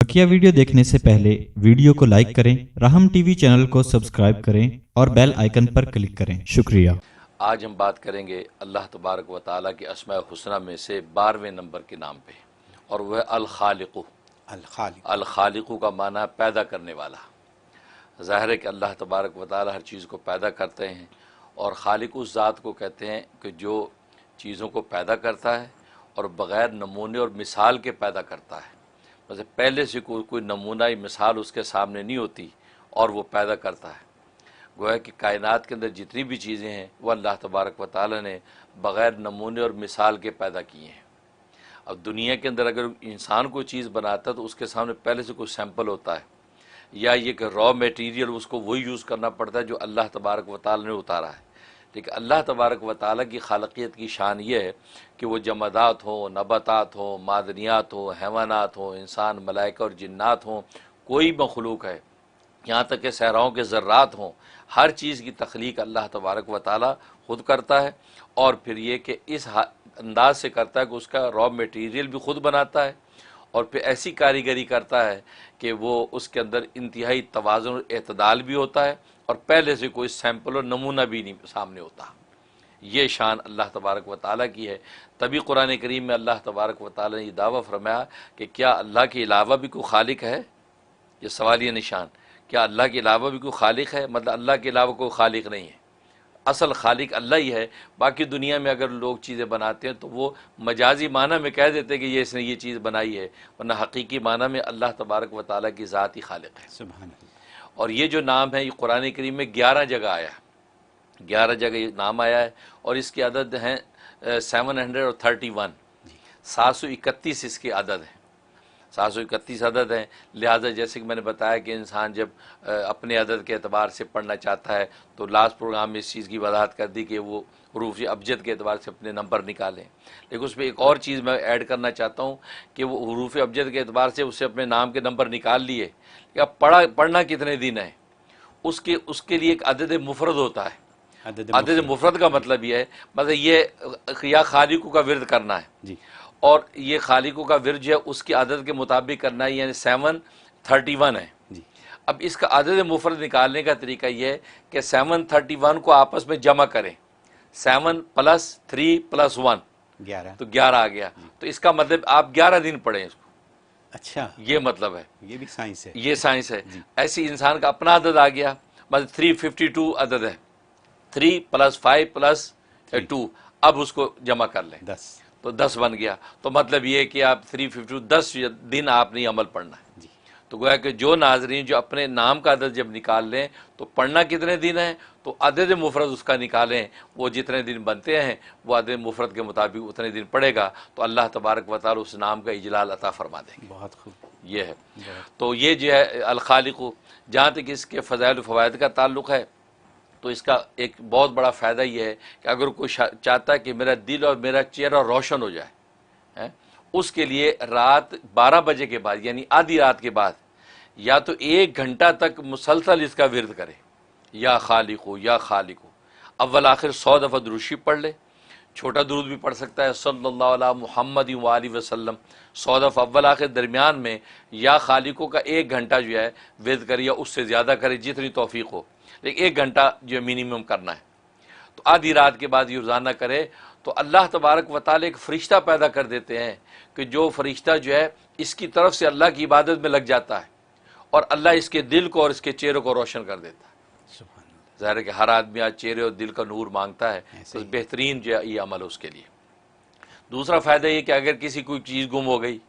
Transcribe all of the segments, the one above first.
बकिया video देखने से पहले वीडियो को लाइक करें, राहम टीवी चैनल को सब्सक्राइब करें और बेल आइकन पर क्लिक करें। शुक्रिया। आज हम बात करेंगे अल्लाह तबारक व ताला के अस्माए हुस्ना में से 12वें नंबर के नाम पे, और वह अल-खालिक़ु। अल-खालिक़ु का माना है पैदा करने वाला। ज़ाहिर है कि अल्लाह तबारक व ताला हर चीज़ को पैदा करते हैं, और खालिक़ उस ज़ात को कहते हैं कि जो चीज़ों को पैदा करता है और बग़ैर नमूने और मिसाल के पैदा करता है। मतलब पहले से कोई नमूना या मिसाल उसके सामने नहीं होती और वो पैदा करता है। गोया कि कायनात के अंदर जितनी भी चीज़ें हैं वो अल्लाह तबारक व ताला ने बग़ैर नमूने और मिसाल के पैदा किए हैं। अब दुनिया के अंदर अगर इंसान कोई चीज़ बनाता है तो उसके सामने पहले से कोई सैंपल होता है, या ये कि रॉ मटेरियल उसको वही यूज़ करना पड़ता है जो अल्लाह तबारक व ताला ने उतारा है। लेकिन अल्लाह तबारक व ताला की खालकियत की शान ये है कि वो जमादात हों, नबातात हों, मादनियात हों, हैवानात हों, इंसान, मलाइका और जिन्नात हों, कोई मखलूक है, यहाँ तक कि सहराओं के ज़र्रात हों, हर चीज़ की तख्लीक अल्लाह तबारक व ताला ख़ुद करता है। और फिर ये कि इस अंदाज से करता है कि उसका रॉ मटेरियल भी ख़ुद बनाता है, और फिर ऐसी कारीगरी करता है कि वो उसके अंदर इंतहाई तवाज़ुन और एतदाल भी होता है, और पहले से कोई सैंपल और नमूना भी नहीं सामने होता। ये शान अल्लाह तबारक व ताला की है। तभी कुरान करीम में अल्लाह तबारक व ताला ने ये दावा फरमाया कि क्या अल्लाह के अलावा भी कोई खालिक है। ये सवालिया निशान, क्या अल्लाह के अलावा भी कोई खालिक है? मतलब अल्लाह के अलावा कोई खालिक नहीं है, असल खालिक अल्लाह ही है। बाकी दुनिया में अगर लोग चीज़ें बनाते हैं तो वो मजाजी माना में कह देते हैं कि ये इसने ये चीज़ बनाई है, वरना हकीकी माना में अल्लाह तबारक व ताला की ज़ात ही खालिक है। सुभान अल्लाह। और ये जो नाम है ये कुरान करीम में 11 जगह आया है, 11 जगह ये नाम आया है, और इसकी अदद हैं 731, 731 इसकी अदद है, 731 अदद हैं। लिहाजा जैसे कि मैंने बताया कि इंसान जब अपने अदद के अतबार से पढ़ना चाहता है तो लास्ट प्रोग्राम में इस चीज़ की वजाहत कर दी कि वो हरूफ अबजद के अतबार से अपने नंबर निकालें। लेकिन उसमें एक और चीज़ मैं ऐड करना चाहता हूँ कि वो हरूफ अबजद के अतबार से उससे अपने नाम के नंबर निकाल लिए, या पढ़ना कितने दिन है उसके लिए एक अदद मुफरद होता है। अदद मुफरद का मतलब ये है, मतलब ये या खालिकू का विर्द करना है जी, और ये खालिकू का विर्द जो है उसकी आदत के मुताबिक करना है, यानी 731 है जी। अब इसका आदत मुफरद निकालने का तरीका ये है कि 731 को आपस में जमा करें, 7 + 3 + 1 11, तो 11 आ गया। तो इसका मतलब आप 11 दिन पढ़ें इसको। अच्छा, ये मतलब है, ये भी साइंस है, ये साइंस है। ऐसे इंसान का अपना आदत आ गया, मतलब 352 अदद है, 3 + 5 + 2, अब उसको जमा कर लें 10, तो 10 बन गया। तो मतलब ये कि आप 352 10 दिन आपने अमल पढ़ना है जी। तो गोया कि जो नाजरीन जो अपने नाम का अदद जब निकाल लें तो पढ़ना कितने दिन है, तो अदद मुफरद उसका निकालें, वो जितने दिन बनते हैं वो अदद मुफरद के मुताबिक उतने दिन पड़ेगा, तो अल्लाह तबारक व तआला उस नाम का इजलाल अता फरमा देंगे। बहुत खूब, ये है। तो ये जो है अल-खालिक़ु, जहाँ तक इसके फ़ज़ाइल फ़वाइद का ताल्लुक़ है तो इसका एक बहुत बड़ा फ़ायदा ये है कि अगर कोई चाहता है कि मेरा दिल और मेरा चेहरा रोशन हो जाए है, उसके लिए रात 12 बजे के बाद यानी आधी रात के बाद या तो 1 घंटा तक मुसलसल इसका विर्द करे, या खालिक़ु या खालिक़ु। अव्वल आखिर 100 दफ़ा दुरूशी पढ़ ले, छोटा दुरूद भी पढ़ सकता है सल्लल्लाहु अला मुहम्मद व आलिहि वसल्लम 100 दफ़ा अव्वल आखिर। दरमियान में या खालिक़ु का 1 घंटा जो है विर्द करे, या उससे ज़्यादा करे जितनी तौफीक हो, लेकिन 1 घंटा जो मिनिमम करना है। तो आधी रात के बाद ये रोज़ाना करे तो अल्लाह तबारक व तआला एक फ़रिश्ता पैदा कर देते हैं कि जो फ़रिश्ता जो है इसकी तरफ से अल्लाह की इबादत में लग जाता है, और अल्लाह इसके दिल को और इसके चेहरे को रोशन कर देता है। ज़ाहिर है कि हर आदमी आज चेहरे और दिल का नूर मांगता है, तो बेहतरीन जो है ये अमल है उसके लिए। दूसरा फ़ायदा ये कि अगर किसी कोई चीज़ गुम हो गई,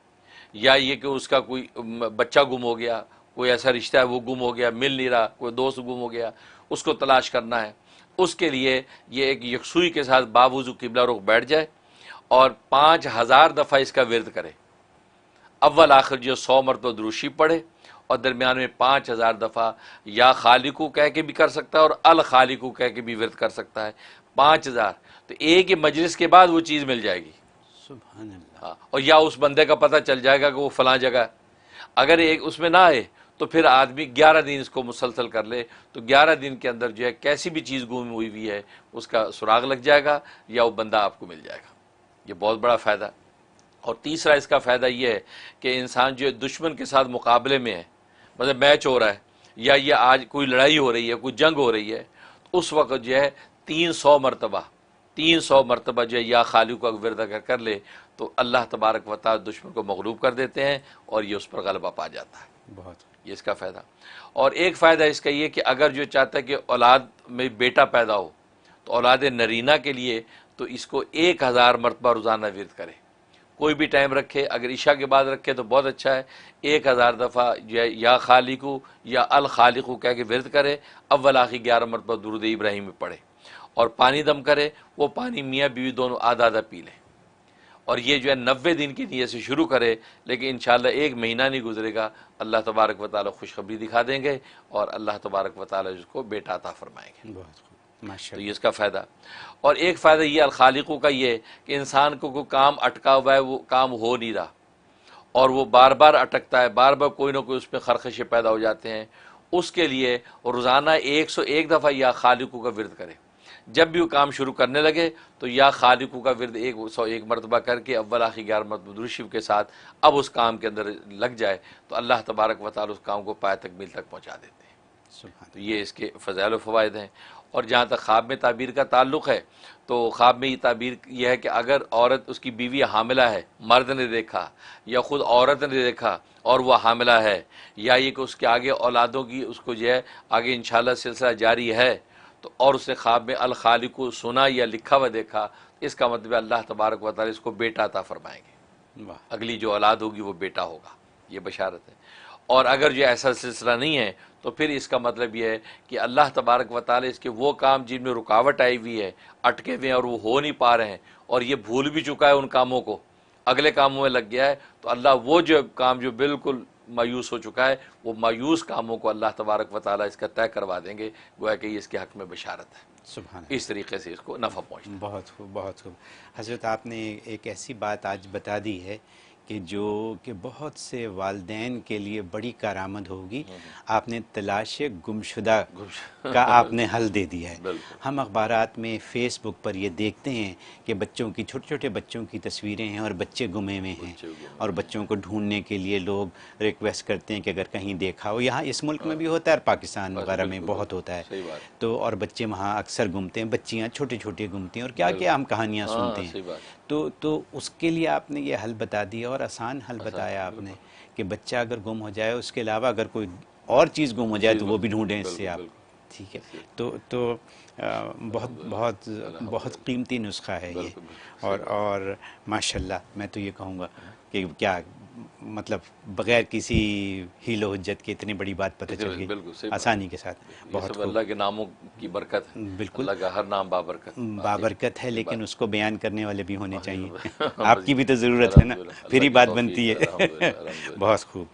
या ये कि उसका कोई बच्चा गुम हो गया, कोई ऐसा रिश्ता है वो गुम हो गया, मिल नहीं रहा, कोई दोस्त गुम हो गया, उसको तलाश करना है, उसके लिए ये एक यकसुई के साथ बावजू किबला रुख बैठ जाए और 5000 दफ़ा इसका विर्द करे। अव्वल आखिर जो 100 मरतबा दुरूशी पढ़े, और दरमियान में 5000 दफ़ा या खालिक़ु कह के भी कर सकता है और अल खालिक़ु कह के भी विर्द कर सकता है। 5000, तो एक ही मजलिस के बाद वो चीज़ मिल जाएगी। सुभान अल्लाह। हाँ, और या उस बंदे का पता चल जाएगा कि वो फ़लाँ जगह। अगर एक उसमें ना आए तो फिर आदमी 11 दिन इसको मुसलसल कर ले, तो 11 दिन के अंदर जो है कैसी भी चीज़ गुम हुई हुई है उसका सुराग लग जाएगा, या वो बंदा आपको मिल जाएगा। ये बहुत बड़ा फ़ायदा। اور تیسرا اس کا فائدہ یہ ہے کہ انسان جو دشمن کے ساتھ مقابلے میں ہے، مطلب میچ ہو رہا ہے یا یہ آج کوئی لڑائی ہو رہی ہے، کوئی جنگ ہو رہی ہے، اس وقت جو ہے 300 مرتبہ جو ہے یا خالق کا ورد اگر کر لے تو اللہ تبارک و تعالی دشمن کو مغلوب کر دیتے ہیں اور یہ اس پر غلبہ پا جاتا ہے۔ بہت یہ اس کا فائدہ۔ اور ایک فائدہ اس کا یہ کہ اگر جو چاہتا ہے کہ اولاد میں بیٹا پیدا ہو تو اولاد نرینہ کے لیے تو اس کو 1000 مرتبہ روزانہ ورد کرے، کوئی بھی ٹائم رکھے، اگر عشاء کے بعد رکھے تو بہت اچھا ہے، 1000 دفعہ یا خالقو یا الخالقو کہہ کے ورد کرے، اول آخر 11 مرتبہ درود ابراہیم میں پڑھے، اور پانی دم کرے، وہ پانی میاں بیوی دونوں آدھا آدھا پی لیں، اور یہ جو ہے 90 دن کی نیت سے شروع کرے، لیکن انشاءاللہ 1 مہینہ نہیں گزرے گا، اللہ تبارک و تعالی خوشخبری دکھا دیں گے اور اللہ تبارک و تعالی اس کو بیٹا عطا فرمائیں گے۔ بہت خوب، ماشاء تو اللہ۔ یہ اس کا فائدہ۔ اور ایک فائدہ یہ الخالقوں کا یہ ہے کہ انسان کو کوئی کام اٹکا ہوا ہے، وہ کام ہو نہیں رہا اور وہ بار بار اٹکتا ہے، بار بار کوئی نہ کوئی اس میں خرخشے پیدا ہو جاتے ہیں، اس کے لیے روزانہ 101 دفعہ یا خالقوں کا ورد کرے۔ جب بھی وہ کام شروع کرنے لگے تو یا خالقوں کا ورد 101 مرتبہ کر کے اول آخر 11 مرتبہ درود شریف کے ساتھ اب اس کام کے اندر لگ جائے تو اللہ تبارک و تعالی اس کام کو پایہ تکمیل تک پہنچا دیتے ہیں۔ سبحان تو یہ اس کے فضائل و فوائد ہیں۔ اور جہاں تک خواب میں تعبیر کا تعلق ہے تو خواب میں یہ تعبیر یہ ہے کہ اگر عورت، اس کی بیوی حاملہ ہے، مرد نے دیکھا یا خود عورت نے دیکھا اور وہ حاملہ ہے، یا یہ کہ اس کے آگے اولادوں کی اس کو جو ہے آگے انشاءاللہ سلسلہ جاری ہے، تو اور اس نے خواب میں الخالق کو سنا یا لکھا ہوا دیکھا، اس کا مطلب ہے اللہ تبارک و تعالی اس کو بیٹا عطا فرمائیں گے، واہ، اگلی جو اولاد ہوگی وہ بیٹا ہوگا، یہ بشارت ہے۔ اور اگر جو ایسا سلسلہ نہیں ہے تو پھر اس کا مطلب یہ ہے کہ اللہ تبارک و تعالی اس کے وہ کام جن میں رکاوٹ آئی ہوئی ہے، اٹکے ہوئے ہیں اور وہ ہو نہیں پا رہے ہیں، اور یہ بھول بھی چکا ہے ان کاموں کو، اگلے کاموں میں لگ گیا ہے، تو اللہ وہ جو کام جو بالکل مایوس ہو چکا ہے، وہ مایوس کاموں کو اللہ تبارک و تعالی اس کا طے کروا دیں گے، گویا کہ یہ اس کے حق میں بشارت ہے۔ سبحان اللہ۔ اس طریقے سے اس کو نفع پہنچتا ہے۔ بہت خوب، بہت خوب حضرت، آپ نے ایک ایسی بات آج بتا دی ہے کہ بہت سے والدین کے لیے بڑی کارآمد ہوگی۔ آپ نے تلاش گمشدہ کا آپ نے حل دے دیا ہے۔ بالکل ہم اخبارات میں، فیس بک پر یہ دیکھتے ہیں کہ بچوں کی، چھوٹے چھوٹے بچوں کی تصویریں ہیں اور بچے گمے ہوئے ہیں، اور بچوں کو ڈھونڈنے کے لیے لوگ ریکویسٹ کرتے ہیں کہ اگر کہیں دیکھا ہو، یہاں اس ملک میں بھی ہوتا ہے اور پاکستان وغیرہ میں بہت ہوتا ہے، صحیح بات، تو اور بچے وہاں اکثر گھومتے ہیں، بچیاں چھوٹے چھوٹے گھومتی ہیں اور کیا کیا ہم کہانیاں سنتے ہیں۔ صحیح بات، تو اس کے لیے آپ نے یہ حل بتا دیا، اور آسان حل بتایا آپ نے کہ بچہ اگر گم ہو جائے، اس کے علاوہ اگر کوئی اور چیز گم ہو جائے تو وہ بھی ڈھونڈیں اس سے آپ۔ ٹھیک ہے، تو بہت بہت بہت قیمتی نسخہ ہے یہ، اور ماشاءاللہ میں تو یہ کہوں گا کہ کیا مطلب بغیر کسی حیل و حجت کے اتنی بڑی بات پتہ چل گئی بالکل صحیح بات۔ آسانی کے ساتھ۔ یہ بہت سب اللہ کے ناموں کی برکت ہے، بالکل اللہ کا ہر نام بابرکت، بابرکت ہے، لیکن اس کو بیان کرنے والے بھی ہونے چاہیے۔ الحمدللہ، آپ کی بھی تو ضرورت ہے نا، الحمدللہ، پھر ہی اللہ کی بات توفیق بنتی ہے، ہے۔ الحمدللہ، الحمدللہ۔ بہت خوب۔